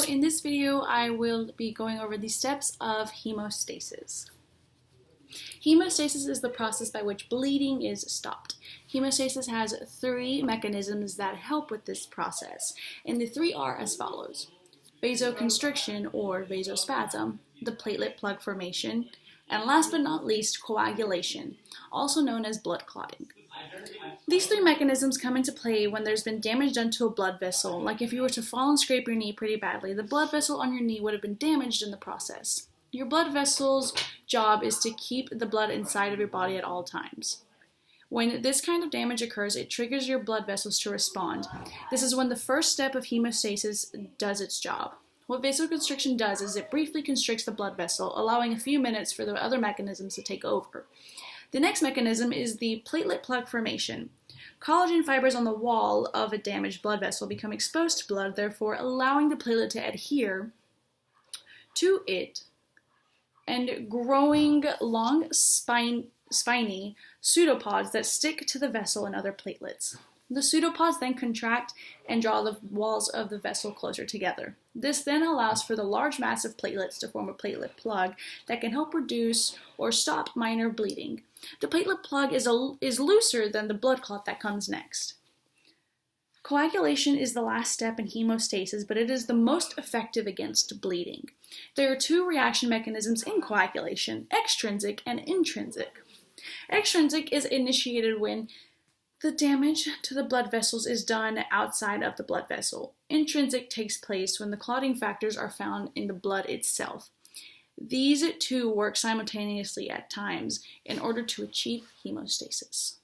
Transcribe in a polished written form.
in this video, I will be going over the steps of hemostasis. Hemostasis is the process by which bleeding is stopped. Hemostasis has three mechanisms that help with this process, and the three are as follows: vasoconstriction or vasospasm, the platelet plug formation, and last but not least, coagulation, also known as blood clotting. These three mechanisms come into play when there's been damage done to a blood vessel. Like if you were to fall and scrape your knee pretty badly, the blood vessel on your knee would have been damaged in the process. Your blood vessel's job is to keep the blood inside of your body at all times. When this kind of damage occurs, it triggers your blood vessels to respond. This is when the first step of hemostasis does its job. What vasoconstriction does is it briefly constricts the blood vessel, allowing a few minutes for the other mechanisms to take over. The next mechanism is the platelet plug formation. Collagen fibers on the wall of a damaged blood vessel become exposed to blood, therefore allowing the platelet to adhere to it and growing long spiny pseudopods that stick to the vessel and other platelets. The pseudopods then contract and draw the walls of the vessel closer together. This then allows for the large mass of platelets to form a platelet plug that can help reduce or stop minor bleeding. The platelet plug is looser than the blood clot that comes next. Coagulation is the last step in hemostasis, but it is the most effective against bleeding. There are two reaction mechanisms in coagulation: extrinsic and intrinsic. Extrinsic is initiated when the damage to the blood vessels is done outside of the blood vessel. Intrinsic takes place when the clotting factors are found in the blood itself. These two work simultaneously at times in order to achieve hemostasis.